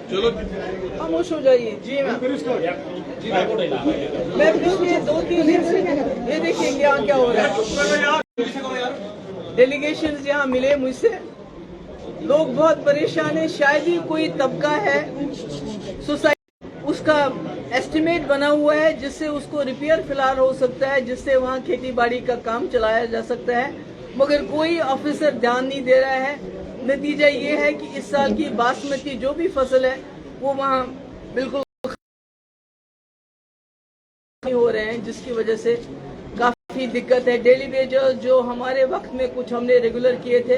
चलो खामोश हो जाइए। जी मैम, मैं पिछले 2-3 दिन से ये देखिए यहाँ क्या हो रहा है। डेलीगेशन यहाँ मिले मुझसे, लोग बहुत परेशान है। शायद ही कोई तबका है सोसाइटी उसका एस्टिमेट बना हुआ है जिससे उसको रिपेयर फिलहाल हो सकता है, जिससे वहाँ खेती बाड़ी का काम चलाया जा सकता है, मगर कोई ऑफिसर ध्यान नहीं दे रहा है। नतीजा ये है कि इस साल की बासमती जो भी फसल है वो वहाँ बिल्कुल हो रहे हैं, जिसकी वजह से काफी दिक्कत है। डेली वेजेस जो हमारे वक्त में कुछ हमने रेगुलर किए थे,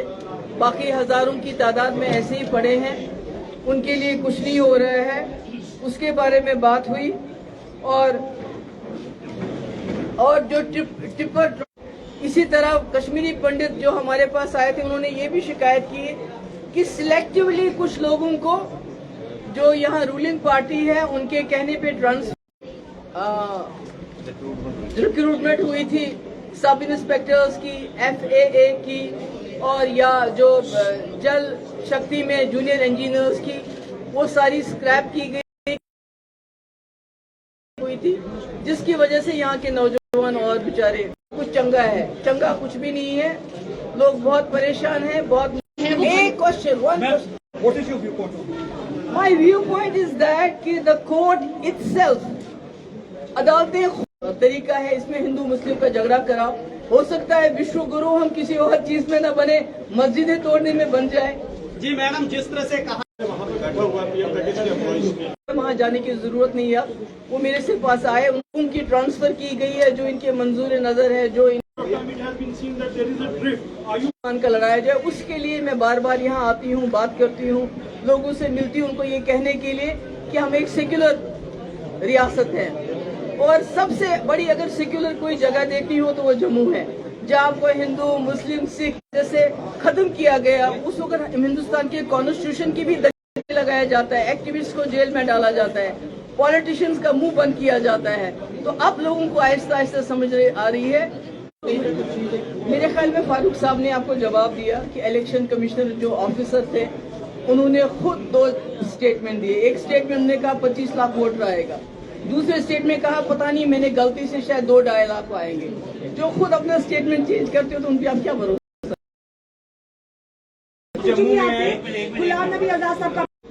बाकी हजारों की तादाद में ऐसे ही पड़े हैं, उनके लिए कुछ नहीं हो रहा है। उसके बारे में बात हुई। और जो टिप्पर, इसी तरह कश्मीरी पंडित जो हमारे पास आए थे, उन्होंने ये भी शिकायत की कि सिलेक्टिवली कुछ लोगों को जो यहाँ रूलिंग पार्टी है उनके कहने पे रिक्रूटमेंट हुई थी सब इंस्पेक्टर्स की, FAA की, और या जो जल शक्ति में जूनियर इंजीनियर्स की, वो सारी स्क्रैप की गई हुई थी, जिसकी वजह से यहाँ के नौजवान और बेचारे कुछ चंगा है, चंगा कुछ भी नहीं है। लोग बहुत परेशान हैं। बहुत एक question, one question, What is your viewpoint on this? My viewpoint is that कि the court itself, अदालतें तरीका है इसमें हिंदू मुस्लिम का झगड़ा कराओ। हो सकता है विश्व गुरु हम किसी और चीज में न बने, मस्जिदें तोड़ने में बन जाए। जी मैडम, जिस तरह से कहा वहाँ पे बैठा हुआ पीएम पैकेज के एम्प्लॉइज, वहाँ जाने की जरूरत नहीं है। वो मेरे से पास आए, उनकी ट्रांसफर की गई है जो इनके मंजूर नजर है, जो का लड़ाया जाए। उसके लिए मैं बार बार यहाँ आती हूँ, बात करती हूँ, लोगों से मिलती हूँ, उनको ये कहने के लिए कि हम एक सेक्युलर रियासत है, और सबसे बड़ी अगर सेक्युलर कोई जगह देखनी हो तो वो जम्मू है, जहाँ को हिंदू मुस्लिम सिख जैसे खत्म किया गया। उस वक्त हिंदुस्तान के कॉन्स्टिट्यूशन की भी दंगे लगाया जाता है, एक्टिविस्ट को जेल में डाला जाता है, पॉलिटिशियंस का मुंह बंद किया जाता है। तो अब लोगों को आहिस्ता आहिस्ता समझ आ रही है। मेरे ख्याल में फारूक साहब ने आपको जवाब दिया कि इलेक्शन कमिश्नर जो ऑफिसर थे उन्होंने खुद 2 स्टेटमेंट दिए। एक स्टेटमेंट में कहा 25 लाख वोटर आएगा, दूसरे स्टेट में कहा पता नहीं मैंने गलती से शायद 2-2.5 लाख आएंगे। जो खुद अपना स्टेटमेंट चेंज करते हो तो उन पर आप क्या भरोसा।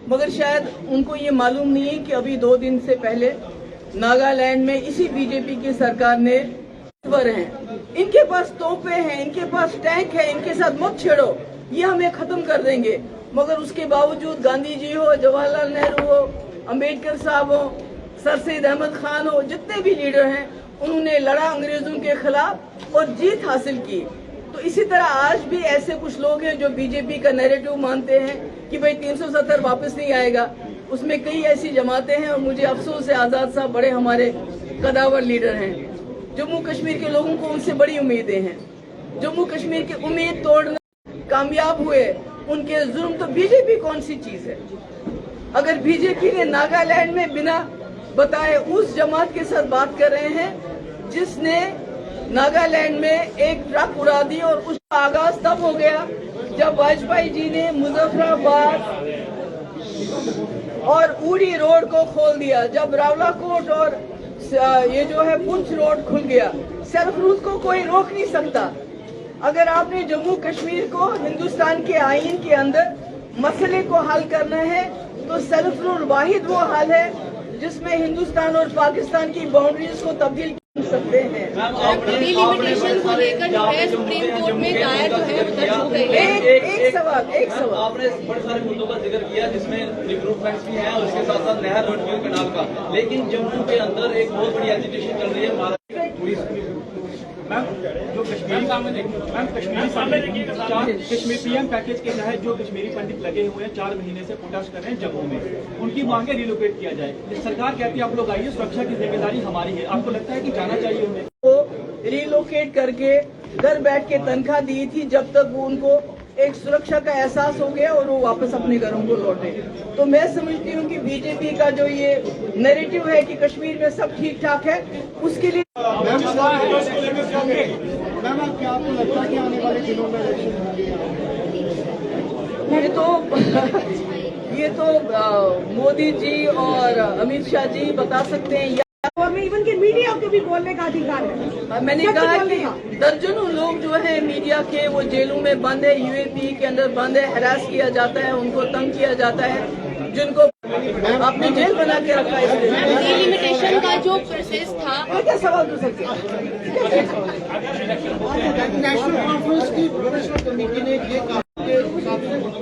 मगर शायद उनको ये मालूम नहीं है कि अभी 2 दिन से पहले नागालैंड में इसी बीजेपी की सरकार ने हैं, इनके पास तोपे हैं, इनके पास टैंक है, इनके साथ मत छेड़ो, ये हमें खत्म कर देंगे। मगर उसके बावजूद गांधी जी हो, जवाहरलाल नेहरू हो, अंबेडकर साहब हो, सर सैयद अहमद खान हो, जितने भी लीडर हैं, उन्होंने लड़ा अंग्रेजों के खिलाफ और जीत हासिल की। तो इसी तरह आज भी ऐसे कुछ लोग हैं जो बीजेपी का नैरेटिव मानते हैं कि भाई 370 वापस नहीं आएगा। उसमें कई ऐसी जमातें हैं, और मुझे अफसोस है आजाद साहब बड़े हमारे कदावर लीडर हैं। जम्मू कश्मीर के लोगों को उनसे बड़ी उम्मीदें हैं। जम्मू कश्मीर की उम्मीद तोड़ने कामयाब हुए, उनके जुल्म। तो बीजेपी कौन सी चीज है? अगर बीजेपी ने नागालैंड में बिना बताए उस जमात के साथ बात कर रहे हैं जिसने नागालैंड में एक ट्रक उड़ा दी, और उसका आगाज तब हो गया जब वाजपेयी जी ने मुजफ्फराबाद और उड़ी रोड को खोल दिया, जब रावलाकोट और ये जो है पुंछ रोड खुल गया। सेल्फ रूल को कोई रोक नहीं सकता। अगर आपने जम्मू कश्मीर को हिंदुस्तान के आईन के अंदर मसले को हल करना है तो सेल्फ रूल वाहिद वो हल है जिसमें हिंदुस्तान और पाकिस्तान की बाउंड्रीज को तब्दील कर सकते हैं। डिलिमिटेशन को लेकर जो है सुप्रीम कोर्ट में दायर जो है वो दर्ज हो गई है। एक सवाल आपने बड़े सारे मुद्दों का जिक्र किया जिसमें रिक्रूटमेंट्स भी हैं और उसके साथ साथ नहर रोड कनाल का, लेकिन जम्मू के अंदर एक बहुत बड़ी एजिटेशन चल रही है। मैम जो कश्मीर पीएम पैकेज के तहत जो कश्मीरी पंडित लगे हुए हैं 4 महीने से प्रोटेस्ट कर रहे हैं जम्मू में, उनकी मांगे रिलोकेट किया जाए। सरकार कहती है आप लोग आइए, सुरक्षा की जिम्मेदारी हमारी है। आपको लगता है कि जाना चाहिए उन्हें? वो रिलोकेट करके घर बैठ के तनख्वाह दी थी जब तक वो उनको एक सुरक्षा का एहसास हो गया और वो वापस अपने घरों को लौटे। तो मैं समझती हूँ कि बीजेपी का जो ये नैरेटिव है कि कश्मीर में सब ठीक ठाक है, उसके लिए मैम क्या आपको लगता है कि आने वाले दिनों में इलेक्शन होंगे? ये तो मोदी जी और अमित शाह जी बता सकते हैं। और में इवन के मीडिया को भी बोलने का अधिकार है। मैंने सच कहा बोलने कि का। दर्जनों लोग जो है मीडिया के वो जेलों में बंद है, यूएपी के अंदर बंद है, हरास किया जाता है, उनको तंग किया जाता है, जिनको आपने जेल बना के रखा है। डिलिमिटेशन का जो प्रोसेस था, क्या सवाल कर सकते हैं? नेशनल कॉन्फ्रेंस की प्रोफेशनल कमेटी ने ये कहा कि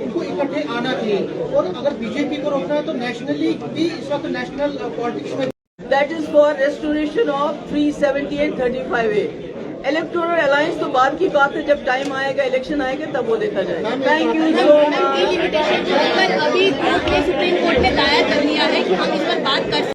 उनको इकट्ठे आना चाहिए और अगर बीजेपी को रोकना है तो नेशनली भी इस वक्त नेशनल पॉलिटिक्स में That is for restoration of 370 and 35A. Electoral alliance तो बाद की बात है, जब टाइम आएगा, इलेक्शन आएगा, तब वो देखा जाएगा। Thank you so much. Delimitation को लेकर अभी कोर्ट ने, सुप्रीम कोर्ट ने दायर कर दिया है कि हम इस पर बात कर